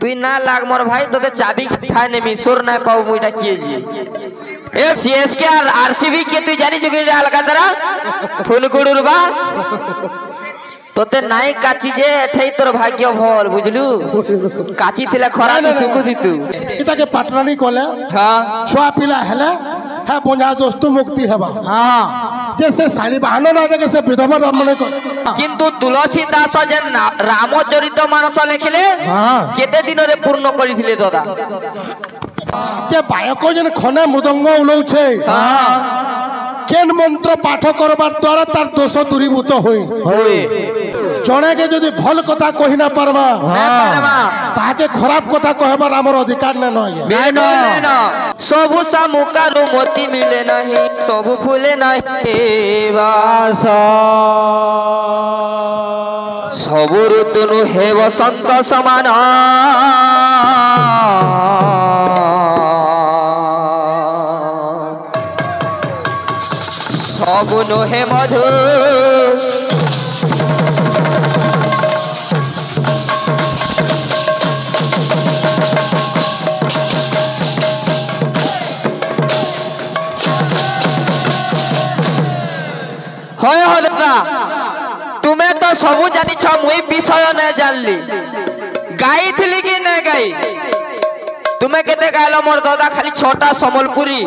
তুই না লাগ মোর ভাই তোতে চাবি খাই নেমি সোর না পাও মুইটা কিয়েছি এ সিএসকে আর আরসিবি কে তুই জানিস কি আলকা দ্বারা ফোন করুর বা তোতে নাই কাচি যে এঠাই তোর ভাগ্য ভল বুঝলু কাচি থিলা খরা দি সুকু দিতু এটাকে পাটরানি কলে হ্যাঁ ছুয়া পিলা হেলে হ্যাঁ বঞ্জা দোস্ত মুক্তি হেবা হ্যাঁ যে সে শাড়ি বাহানো না দেখে সে বিধবা মনে কর কিন্তু তুলসী দাস যে রামচরিত মানস লেখিলে কেতে দিনরে পূর্ণ করিছিলে দাদা যে বায়ক যেন খনে মৃদঙ্গ উলৌছে কেন মন্ত্র পাঠ করবার দ্বারা তার দোষ দূরীভূত হই জনেকে যদি ভাল কথা কহি না পারবা তাকে খারাপ কথা কহবার আমার অধিকার না নয় সবু সামুকারু মতি মিলে নাহি সবু ফুলে নাহি বাস সবু ঋতুনু হে বসন্ত সমান সবু নহে মধু হয় হলকা তুমি তো সবু জানিছ মুই বিষয় না জানলি গাইছিলি কি না গাই তুমি কেতে গাইল মোর দাদা খালি 6টা সম্বলপুরি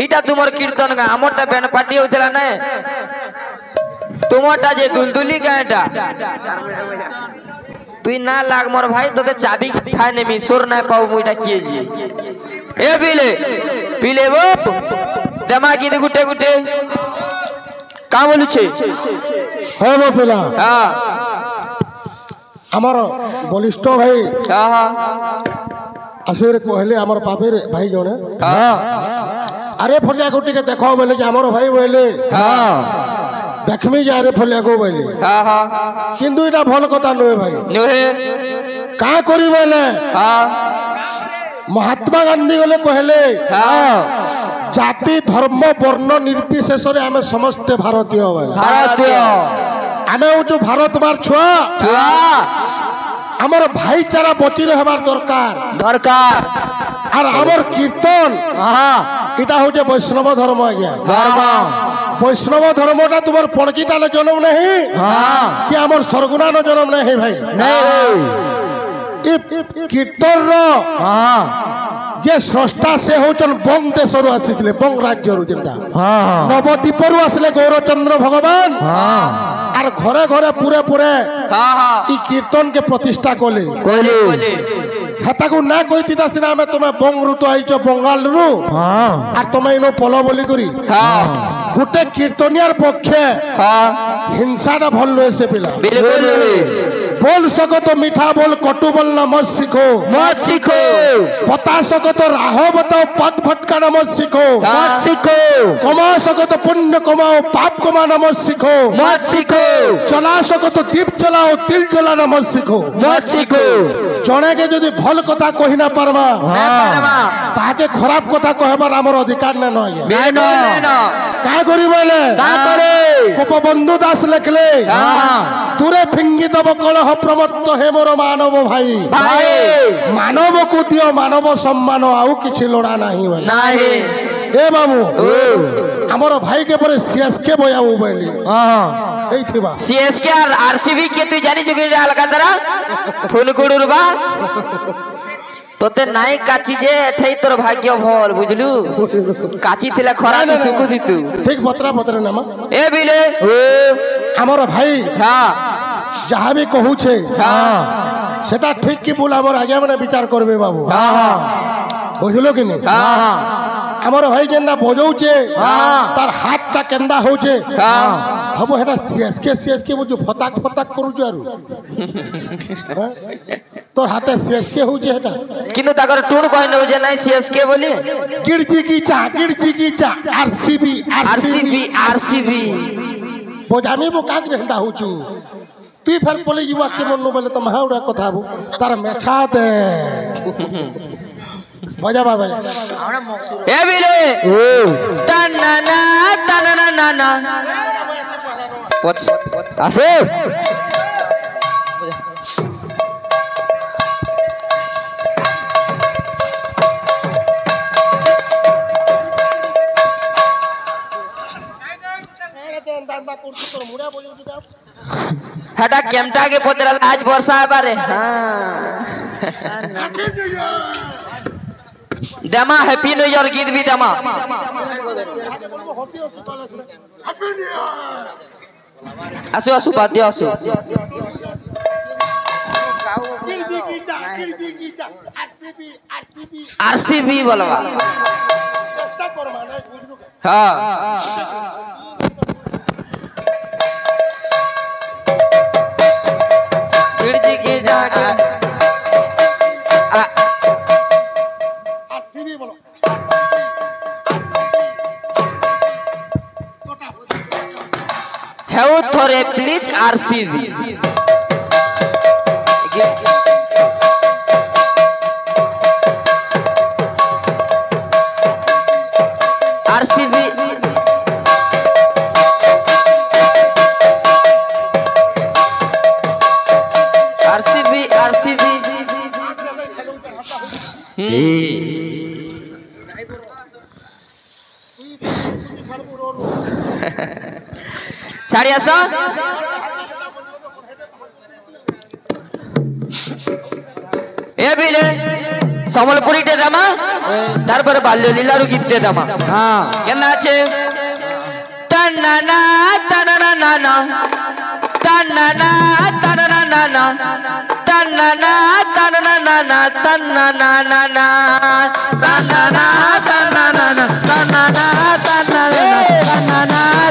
এটা তোমার কীর্তন গা আমারটা ব্যান্ড পার্টি হয়েছিল না তোমারটা যে দুলদুলি গাঁটা তুই না লাগ মোর ভাই তোতে চাবি খাই নেমি সোর না পাও মুইটা কিয়েছি এ বিলে পিলে বো জমা কি গুটে গুটে কা বলুছে হ্যাঁ মো পিলা হ্যাঁ আমার বলিষ্ঠ ভাই হ্যাঁ হ্যাঁ আসলে কহলে আমার পাপের ভাই জনে আরে ফলিয়া গুটিকে দেখাও বলে যে আমার ভাই বলে দেখমি যে আরে ফলিয়া গো বলে কিন্তু এটা ভাল কথা নয় ভাই কা করি বলে মহাত্মা গান্ধী গলে কহলে জাতি ধর্ম বর্ণ নির্বিশেষে আমি সমস্ত ভারতীয় বলে আমি হচ্ছু ভারতবার ছুয়া আমার ভাইচারা বচি রহবার দরকার দরকার আর আমার কীর্তন এটা হচ্ছে বৈষ্ণব ধর্ম আজ্ঞা বৈষ্ণব ধর্মটা তোমার পড়কিটালে জন্ম নেই কি আমার সরগুণান জন্ম নেই ভাই কীর্তন যে স্রষ্টা সে হচ্ছেন বং দেশরু আসিলে বং রাজ্যর যেটা নবদ্বীপরু আসলে গৌরচন্দ্র ভগবান আর ঘরে ঘরে পুরে পুরে এই কীর্তনকে প্রতিষ্ঠা কলে হেতাকু না কইতিতা সিনা আমি তুমি বং রুতো আইছ বঙ্গাল রু আর তুমি ইনো পল বলি করি গোটে কীর্তনিয়ার পক্ষে হিংসাটা ভাল লয়েছে পিলা बोल सको तो मीठा बोल कटु बोलना मत सीखो बता सको तो राह बताओ पद भटकाना मत सीखो कमा सको तो पुण्य कमाओ पाप कमाना मत सीखो चला सको तो दीप जलाओ तिल जलाना मत सीखो जने के यदि भल कथा कहि ना पारबा ताके खराब कथा कहबार हमर अधिकार न नय का करी बोले गोपबंधु दास लिखले दूरे फिंगी तब कलह प्रमत्त हे मोर मानव भाई मानव को दियो मानव सम्मान आउ किछि लोड़ा नाही नाही ए बाबू हमर भाई के पर सीएसके बयाऊ बोली एई थिबा सीएसके और आरसीबी के तू जानि जगे अलका द्वारा फोन करूर बा তোতে নাই কাচি যে এঠাই তোর ভাগ্য ভল বুঝলু কাচি থিলা খরা দি সুকু দিতু ঠিক পত্রা পত্রে নামা এ বিলে আমার ভাই হ্যাঁ যাহা বি কহুছে হ্যাঁ সেটা ঠিক কি ভুল আমার আগে মানে বিচার করবে বাবু হ্যাঁ হ্যাঁ বুঝলো কি নি হ্যাঁ হ্যাঁ আমার ভাই যেন বজাউছে তার হাতটা কেন্দা হচ্ছে হ্যাঁ হবো এটা সিএসকে বুঝু ফটাক ফটাক করুছ আর তোর হাতে সিএসকে হচ্ছে এটা কিন্তু তাকর টুন কই নেব যে নাই সিএসকে বলি গিরজি কি চা আরসিবি বোঝামি বো কাক রেন্দা হউছু তুই ফের পলে যুবা কে মন বলে তো মাহাউড়া কথা হবো তার মেছা দে মজা বাবা এ বিলে তানানা তানানা আসে हेटा केमटा के पतरल आज वर्षा बारे हां दमा हैप्पी न्यू ईयर गीत भी दमा आसु आसु बाध्य आसु आरसीबी बोलवा चेष्टा कर माने हां गिरजी की जाके आरसीबी बोलो हेउ थोरे please RCB RCB RCB RCB छाड़िया सा ए बिले समलपुरी टे दामा तार पर बाल्य लीलारू गीत टे दामा हां केना আছে तन्नाना तन्नाना ना तन्नाना तन्नाना ना तन्नाना तन्नाना ना तन्नाना ना ना तन्नाना तन्नाना ना तन्नाना तन्नाना तन्नाना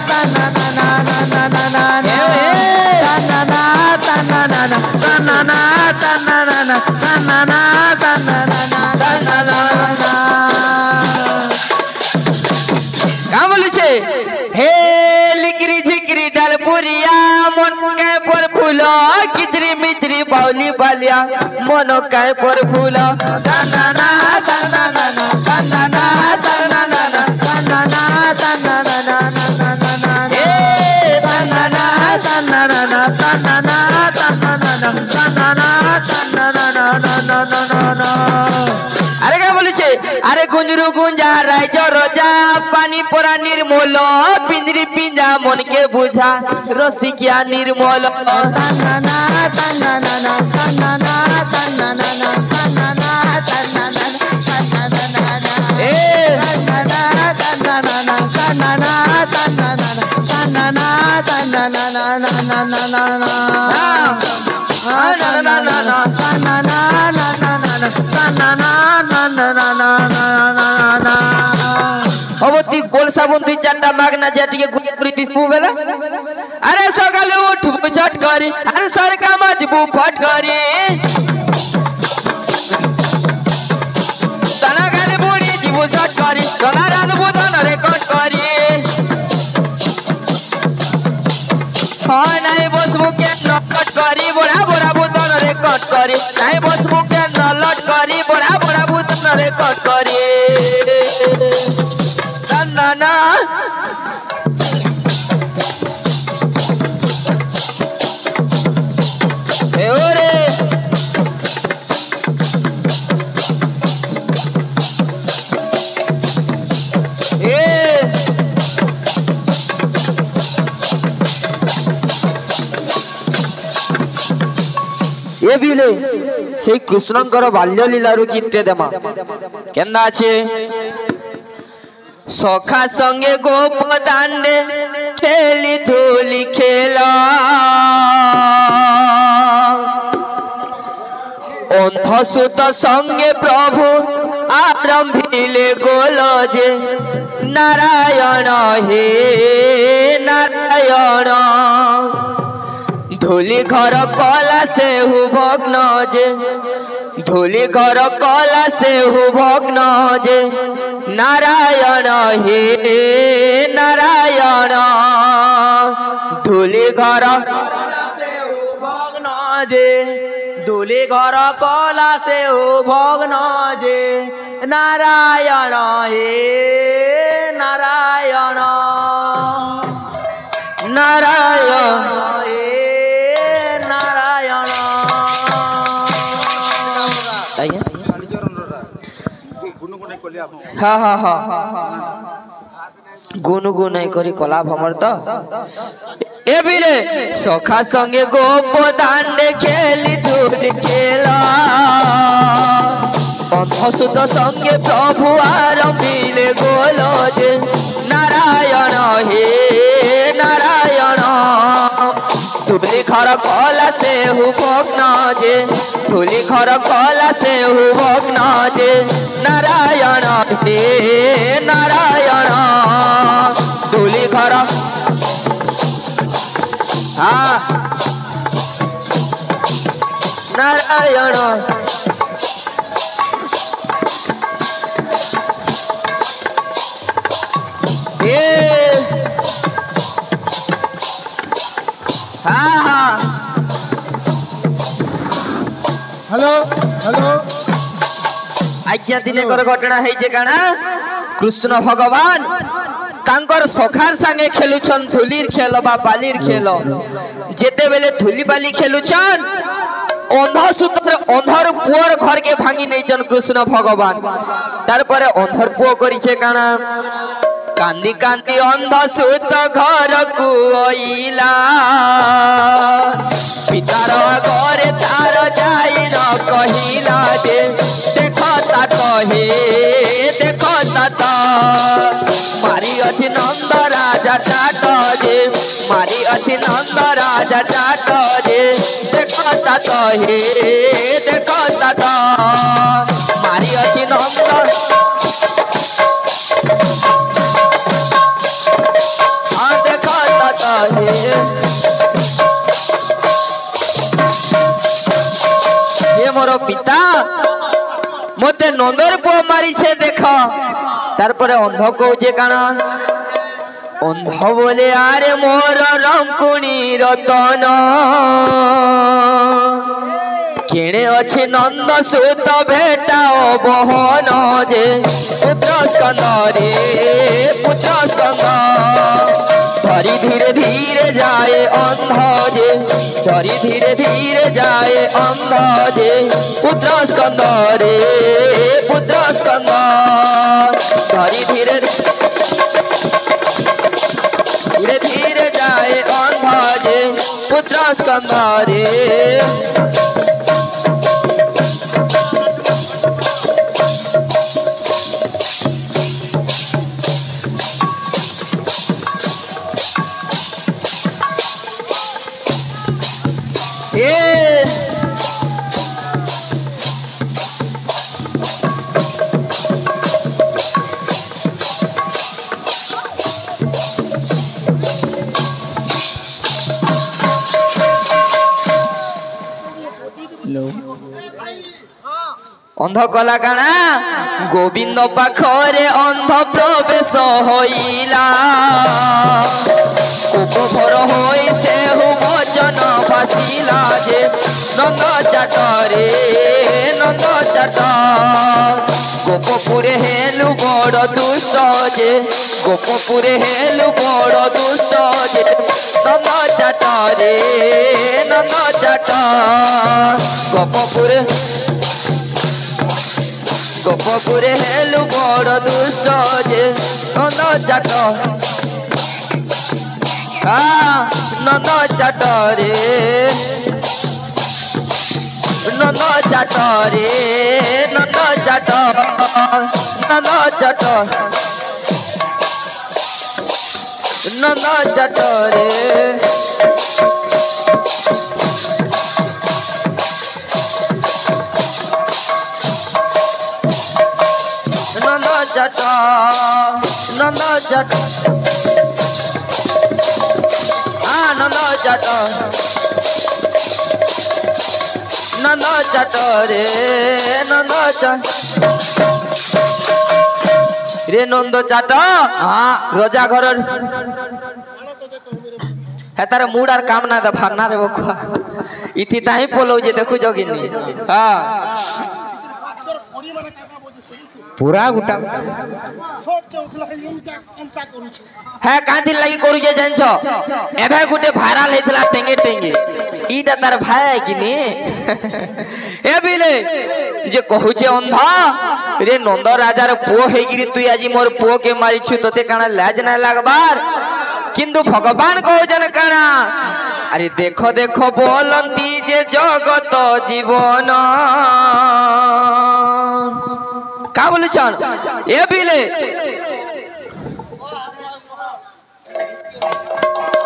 तन्नाना ना ना ना तन्नाना तन्नाना ना तन्नाना तन्नाना ना तन्नाना तन्नाना तन्नाना का बोली छे हे लिकरी झिकरी डालपुरिया मन के पर फूलो किचरी मिचरी बाउली बालिया मन के पर फूलो तन्नाना तन्नाना तन्नाना तन्नाना तन्नाना तन्नाना तन्नाना हे तन्नाना तन्नाना तन्नाना तन्नाना तन्नाना तन्नाना अरे क्या बोली छे अरे गुंजरू गुंजा राइजो रोजा पानी पोरा निर्मल पिंजरी पिंजा मन के बुझा रसिकिया निर्मल तन्नाना तन्नाना तन्नाना तन्नाना तन्नाना तन्नाना तन्नाना ए तन्नाना तन्नाना तन्नाना तन्नाना तन्नाना तन्नाना অবতি গোল সাবুন দুই চারটা মাগনা যেটিকে গুড়ি দিসবু বেলা আরে সকালে উঠবু ঝট করি আরে সরকা মাজবু ফট করি তানা গালে বুড়ি জিবু ঝট করি তানা রাঁধবু ধনরে কট করি হয় নাই বসবু কেন লট করি বড়া বড়া বুতনরে কট করি নাই বসবু কেন লট করি বড়া বড়া বুতনরে কট করি তন্নানা এ ওরে এ এ বিলে সেই কৃষ্ণঙ্কর বাল্য লীলারু গীতটে দেমা কেন্দা আছে সখা সঙ্গে গোপ দাণ্ডে খেলি ধুলি খেলা অন্ধসুত সঙ্গে প্রভু আরম্ভিলে গোল যে নারায়ণ হে নারায়ণ ধুলি ঘর কলা সে হু ভগ্ন যে ধুলি ঘর কলা সে হু ভগ্ন যে নারায়ণ হে নারায়ণ ধুলি ঘর ভগ্ন যে ধুলি ঘর কলা সে হু ভগ্ন যে নারায়ণ হে নারায়ণ নারায়ণ হে নারায়ণ हाँ हाँ हाँ गुनगुन नहीं करी कला भमर तो ए बिले सखा संगे गोपदान खेली दूध खेला अंधसुत संगे प्रभु आरंभिले गोलो जे नारायण हे नारायण धूली खर कला से हु भग्न जे धूली खर कला से हु भग्न जे नारायण हे नारायण धूली खर हाँ नारायण हाँ हाँ हेलो हेलो आज्ञा दिने कर घटना है जे काना कृष्ण भगवान तांकर सखार संगे खेलुछन धूलीर खेल बा बालीर खेल जेते बेले धूली बाली खेलुछन अंधा सुतर अंधार पुअर घर के भांगी नहीं जन कृष्ण भगवान तार परे अंधार पुओ करी छे काना कांदी कांदी अंधा सुत घर को आइला पितार घरे तार जाई न कहिला जे देखता कहे देखता मारी अछि नंद राजा टाट जे मारी अछि नंद राजा टाट जे देखता कहे देखता मारी अछि नंद हाँ देखता हे मोर पिता मते नंदर पुओ मारी छे देख तार परे अंध कहूचे काना अंध बोले आरे मोर रंकुणी रतन केणे अच्छे नंद सुत भेटाओ बहन जे पुत्र स्कंद रे पुत्र स्कंद धरी धीरे धीरे जाए अंध जे धरी धीरे धीरे जाए अंध जे पुत्र स्कंद रे पुत्र स्कंद धरी धीरे धीरे धीरे जाए अंध जे पुत्र स्कंद रे अंध कला काना गोविंद पाखरे अंध प्रवेश होइला उपभर होई से हु भजन भासिला जे नंद चाट रे नंद चाट गोपपुरे हेलु बड़ दुष्ट जे गोपपुरे हेलु बड़ दुष्ट जे नंद चाट रे नंद चाट गोपपुरे गोपपुरे हेलु बड़ दुष्ट जे नंद चाट नंद चाट रे नंद चाट रे नंद चाट नंद चाट नंद चाट रे नंद चाट नंद चाट नंद चाट नंद चाट रे नंद चाट रे नंद चाट रजा घर है तार मूड आर काम ना दफाना रे बखुआ इथि ताही पोलो जे देखु जगिनी हां पूरा गुटा है कांथि लागि करू जे जानछो एभे गुटे भाइरल हेतला टेंगे टेंगे ईटा तार भाई कि ने ए बिले जे कहू जे अंधा रे नंद राजार पुओ हेगिरी तू आज मोर पुओ के मारी छु तते काना लाज ना लागबार किंतु भगवान कहजन काना अरे देखो देखो बोलती जे जगत जीवन का बोले चल ए बिले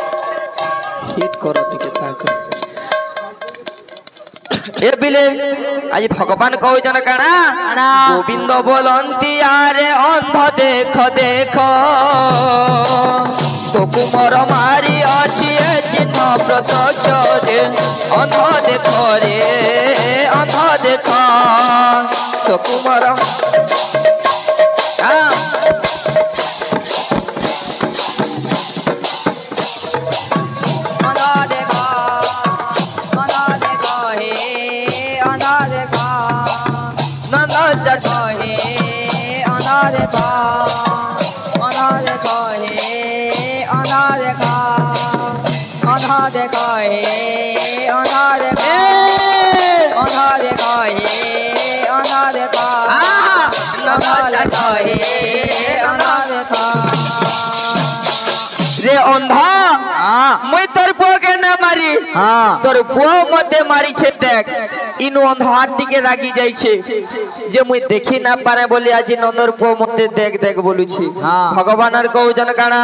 हिट करो टिके ताक ए बिले आज भगवान कहजन काना गोविंद बोलती आरे अंध देख देख तो कुमर मारी अच्छी चिन्ह प्रत्यक्ष रे अंध देख रे अंध देख तो कुमर रे अंधा मुई तोर पुआ के ना मारी तोर पुआ मते मारी छे देख इनु अंधा टिके रागी जाई छे जे मुई देखि ना पारे बोली आज नंदर पुआ मते देख देख बोलु छी भगवानर कहजन काना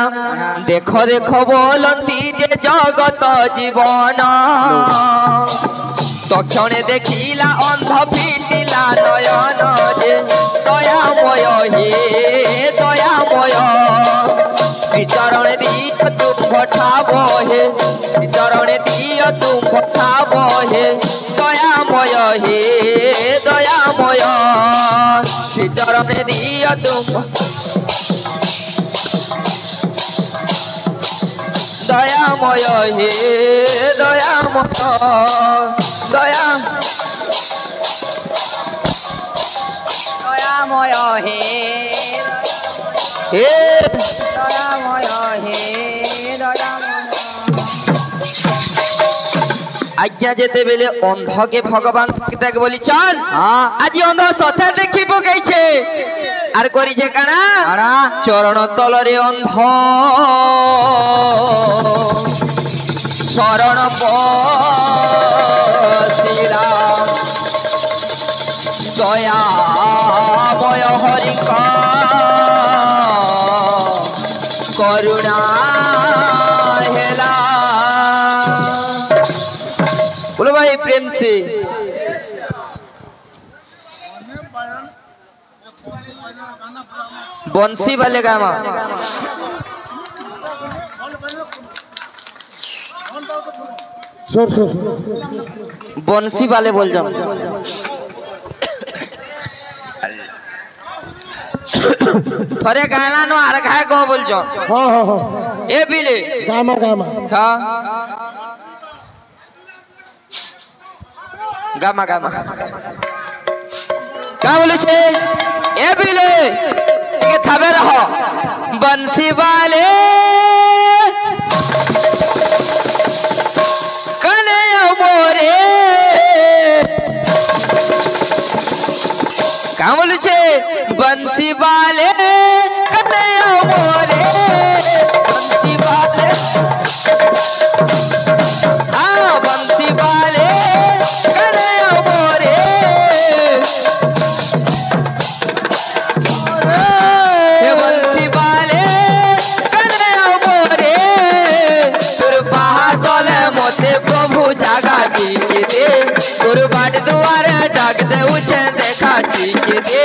देखो देखो बोलती जे जगत जीवन तक्षणे देखिला अंध फिटिला नयन जे दयामय हे दयामय चरण दिय तुम पठाब हे चरण दिय तुम पठाब हे दयामय हे दयामय चरण दिय तुम दयामय हे दयामय दया दयामय हे हे दयामय हे दयामय आज्ञा जेते बेले अंध के भगवान देख बोली चल आज अंध सथा देखि पकाई छे आर करी छे काना चरण तलरे अंध शरण पशिरा दयामय हरि करुणा हेला बोलो भाई प्रेम से बंसी वाले गामा बंसी वाले बोल जाओ थोड़े गाना नो आर खाए को बोल जाओ ए बिले गामा गामा हाँ गामा गामा क्या बोले छे ए बिले ये थाबे रहो बंसी वाले कन्हैया मोरे क्या बोले छे बंसी वाले कन्हैया मोरे बंसी वाले हाँ बंसी वाले कन्हैया मोरे बंसी वाले कन्हैया मोरे तोर बाहर तले मोते प्रभु जागा टीके दे तोर बाट दुआरे डाक दे उछे देखा टीके दे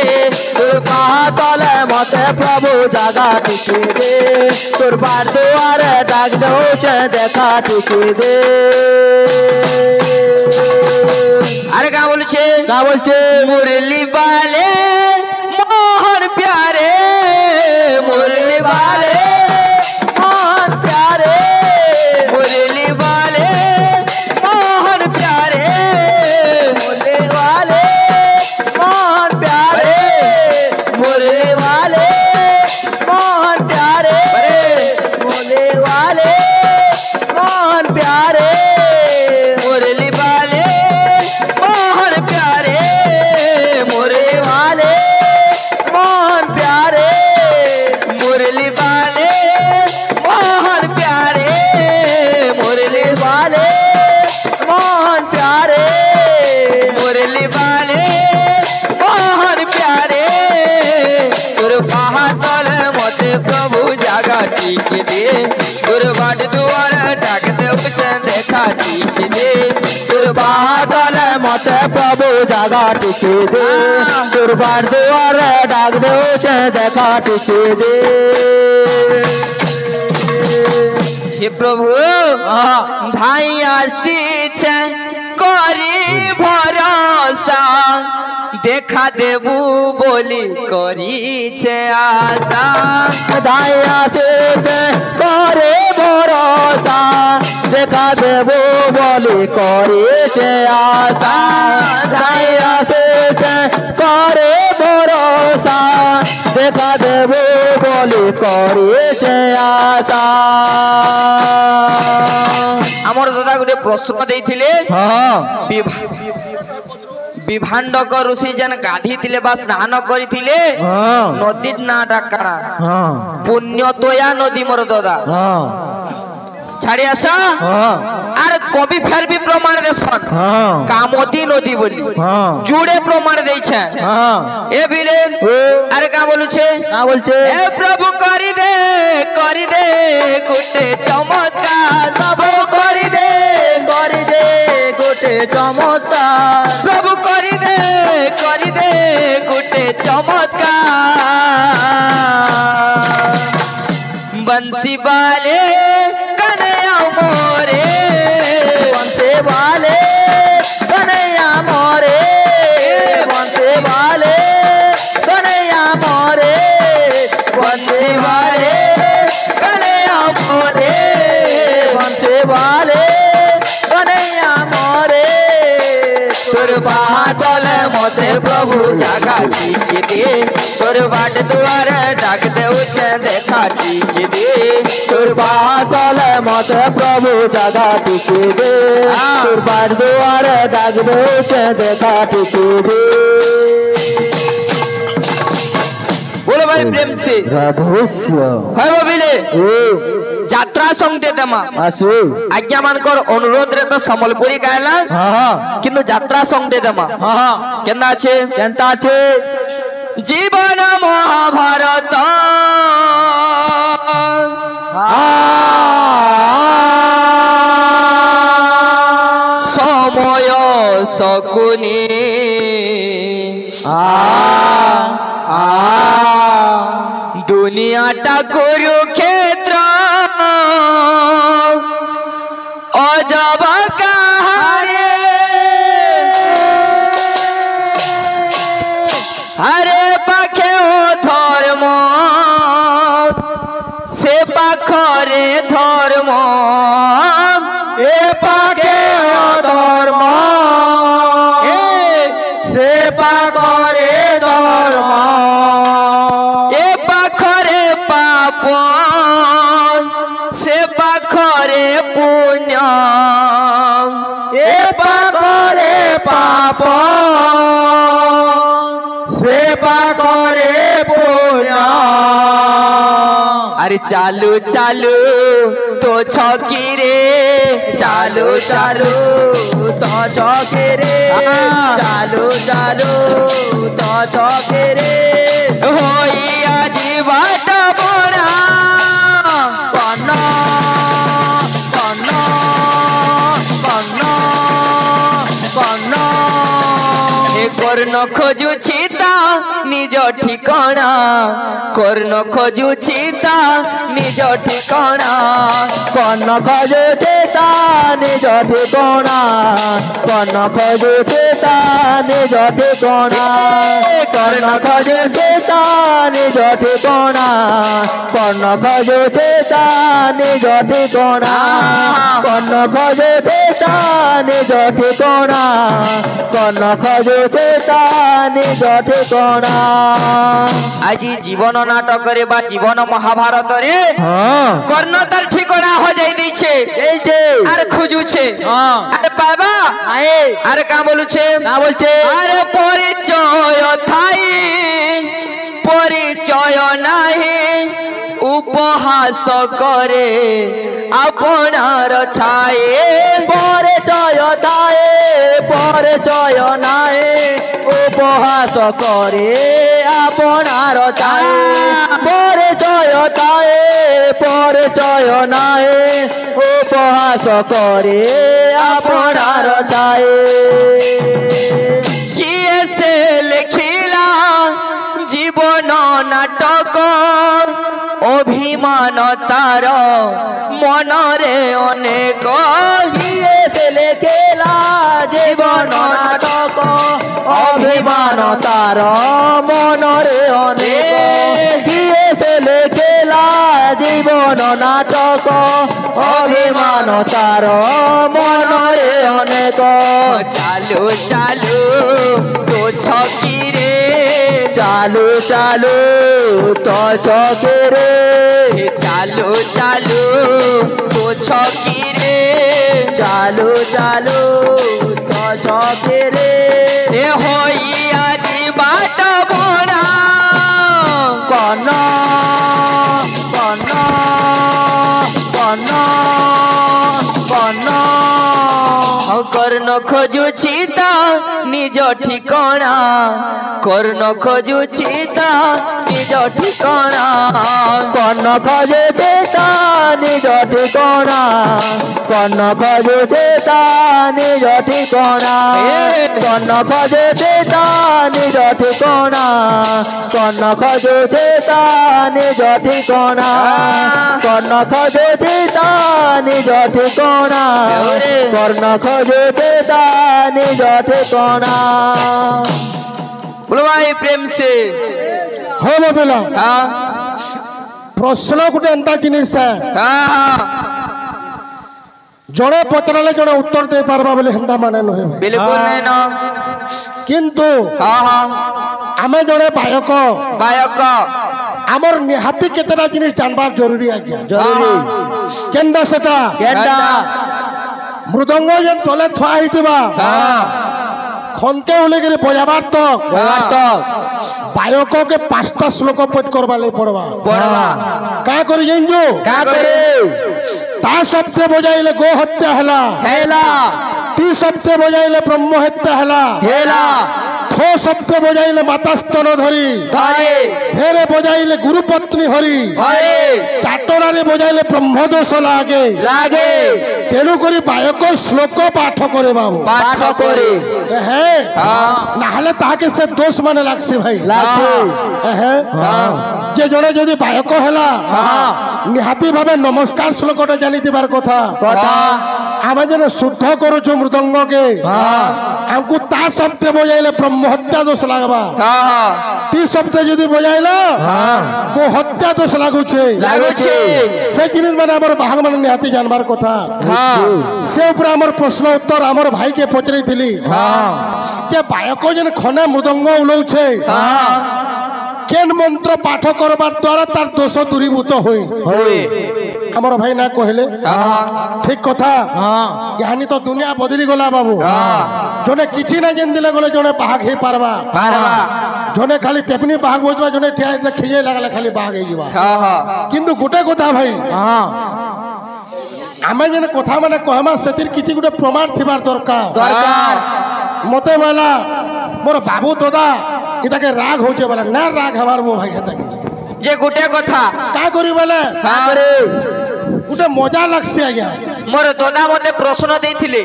तोर बाहर तले मोते प्रभु जागा टीके दे तोर बाट दुआरे डाक दे उछे देखा टीके दे अरे क्या बोलछे मुरली वाले मोहन प्यारे मुरली वाले मोहन प्यारे मुरली वाले मोहन प्यारे मुरली वाले मोहन प्यारे मुरली वाले मोहन प्यारे मुरली वाले मोहन प्यारे मुरली वाले मोहन प्यारे मुरली वाले बाट दुआर डाक दे से देखा टीके दे तोर बादल मते प्रभु जगा टिके दे तोर बाट दुआर डाक दे से देखा टिके दे हे प्रभु धाई आसी करी भरोसा देखा देबू बोली करी छे आशा दाया से करे भरोसा देखा देबू बोली करी छे आशा दाया से करे भरोसा देखा देबू बोली करी छे आशा आमर दादा गोटे प्रश्न देइथिले विभांडक ऋषि जन गाधी तिले बा स्नान करिथिले नदी ना डाकरा पुण्य तोया नदी मोर दादा छाड़ी आसा आर कवि फेर भी प्रमाण देसन कामोती नदी बोली जुड़े प्रमाण देइ छे ए बिले अरे का बोलु छे ए प्रभु करि दे गुटे चमत्कार प्रभु करि दे गुटे चमत्कार प्रभु करि दे गुटे चमत्कार बंसी वाले कन्हैया मोरे बंसी वाले कन्हैया मोरे बंसी वाले कन्हैया मोरे बंसी वाले कन्हैया मोरे बंसी वाले कन्हैया मोरे तोर बादल मते प्रभु जगा टीके दे तोर बाट दुआर डाक दे उछे देखा टीके दे तोर बादल मते प्रभु जगा टीके दे तोर बाट दुआर डाक दे उछे देखा टीके दे बोलो भाई प्रेम से भविष्य है बबिले यात्रा संग दे देमा आसु आज्ञा मानकर अनुरोध रे तो संबलपुरी गायला किंतु यात्रा संग दे देमा केना আছে केनता আছে जीवन महाभारत समय शकुनी दुनियाटा कुरुक्षेत्र अजब कहानी हरे पाखे धर्म से पाखरे धर्म ए पाके धर्म से पाखरे धर्म ए पाखरे पाप से पाखरे पुण्य ए पाखरे पाप से पाखरे पुण्य अरे चालू चालू तो छकी रे चालू चालू तो छके रे चालू चालू तो छके रे होई आजी बाट बड़ा कन्न कन्न कन्न कन्न ए कर्ण खोजुछि ता निज ठिकाना कर्ण खोजुछि ता निज ठिकाना कन्न खोजुछि ता निज ठिकाना कन्न खोजुछि ता निज ठिकाना कर्ण खोजुछि ता निज ठिकाना कर्ण खोजुछि ता निज ठिकाना कर्ण खोजुछि ता निज ठिकाना कर्ण खोजुछि ता निज ठिकाना আজি জীবন নাটক রে বা জীবন মহাভারত রে কর্ণ তার ঠিকানা हो যাই দিছে এইছে আর খুঁজুছে আরে বাবা আয়ে আরে কা বলুছে না বলছে আরে পরিচয় থাই পরিচয় নাহি উপহাস করে আপনার ছায়ে পরিচয় দায়ে পরিচয় নাই উপহাস করে আপনার চাই পরিচয় দায়ে ପରିଚୟ ନାହିଁ ଉପହାସ করে আপনার চায়ে কিয়ে সে লেখিলা জীবন নাটক অভিমান তার মনরে অনেক কিয়ে সে লেখিলা জীবন নাটক অভিমান তার মনরে অনেক কিয়ে সে লেখিলা জীবন নাটক অভিমান তার মনরে অনেক চালু চালু তো ছকিরে চালু চালু তো চকেরে চালু চালু তো ছকিরে চালু চালু তো চকেরে এ হইয়া জীবাট বড়া কন কন কন কন কর্ণ খোঁজুছি তা নিজ ঠিকଣା কর্ণ খোঁজুছি তা নিজ ঠিকଣା কর্ণ খোঁজে তা নিজ ঠিকনা কর্ণ খোঁজে তা নিজ ঠিকনা কর্ণ খোঁজে তা নিজ ঠিকনা কর্ণ খোঁজে তা নিজ ঠিকনা কর্ণ খোঁজে তা নিজ ঠিকনা কর্ণ খোঁজে তা নিজ ঠিকনা बोलो भाई प्रेम से हो बाबेला हाँ प्रश्न गोटे एंता जिनिस हाँ हाँ जड़े पचराले जड़े उत्तर दे पारबा बोले हेंता माने नहे बिल्कुल नहीं ना किंतु हाँ हाँ आमे जड़े बायक बायक आमर निहाती केतेटा जिनिस जानबार जरूरी आज्ञा जरूरी केंदा सेटा केंदा मृदंग जेन तले थुआ हितिबा हाँ खनके उलेगिरी बजाबार तक बायक के 5टा श्लोक पठ करबा ले पड़बा पड़वा का करी जइंजो का करे ता शब्द बजाइले गो हत्या हला हेला ती शब्द बजाइले ब्रह्म हत्या हला हेला थो शब्द बजाइले माता स्तन धरी धरे धेरे बजाइले गुरु पत्नी हरि हरे चाटणारे बजाइले ब्रह्म दोष लागे लागे तेणु करी बायक श्लोक पाठ करे बाबू पाठ करे है हाँ नाहले ताके से दोष माने लागसी भाई लागसी है जे जणे जदी बायक हला हाँ निहाती भाबे नमस्कार श्लोकटा जानितिबार कथा कथा आमे जने शुद्ध करूछु मृदंग के हमको ता शब्द बजाइले ब्रह्म हत्या दोष लागबा हाँ हाँ ती शब्द जदी बजाइला को हत्या दोष लागुछे लागुछे से जिनिस माने हमर भाग माने निहाती जानबार कथा हाँ से ऊपर हमर प्रश्न उत्तर हमर भाई के पचरै थिली हाँ के बायक जन खने मृदंग उलौछे हाँ केन मंत्र पाठ करबार द्वारा तार दोष दूरीभूत होई होए हमर भाई ना कहले हाँ ठीक कथा यानी तो दुनिया बदली गला बाबू जने किछि ना जेन दिले गले जने भाग हे पारबा पारवा जने खाली टेपनी भाग बजबा जने ठिया इतले खिजे लागले खाली भाग हे जीवा हाँ हाँ किंतु गोटे कथा भाई आमे जने कथा माने कहमा सेतिर किछि गोटे प्रमाण थिबार दरकार दरकार मते वाला मोर बाबू दादा इताके राग होचे वाला ना राग हमार वो भाई हेता जे गुटे कथा का करी वाला हाँ रे गोटे मजा लागसी आज्ञा मोर दादा मते प्रश्न देथिले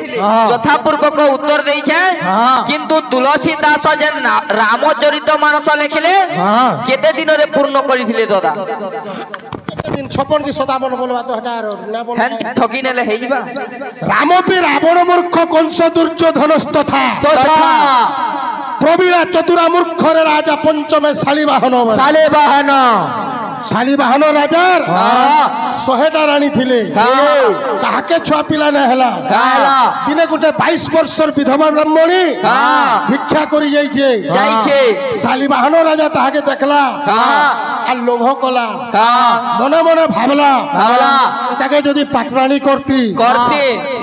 यथापूर्वक उत्तर देइछे किंतु तुलसी दास जेन रामचरित मानस लेखिले केते दिन रे पूर्ण करिथिले दादा दिन 56 की 57 बोलबा तो हटा ना बोल हेन ठगी नेले हेइ जिबा राम पे रावण मूर्ख कंस दुर्योधन तथा तथा प्रवीरा चतुरा मूर्ख रे राजा पंचमे शालिवाहन शालिवाहन राजार 100टा रानी थिले काहाके छुआ पिला न हला दिने गुटे 22 वर्षर विधवा ब्राह्मणी भिक्षा करी जाइछे शालिवाहन राजा ताहाके देखला आ लोभ कला मने मने भाबला ताके जदी पाटरानी करती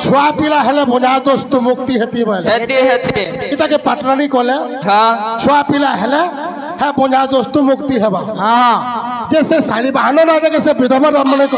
छुआ पिला हेले बना दोस्त मुक्ति हेती बोले हेते इताके पाटरानी कले छुआ पिला हेले है बना दोस्त मुक्ति हेबा जैसे शालिवाहन राजा के से विधवा ब्राह्मण को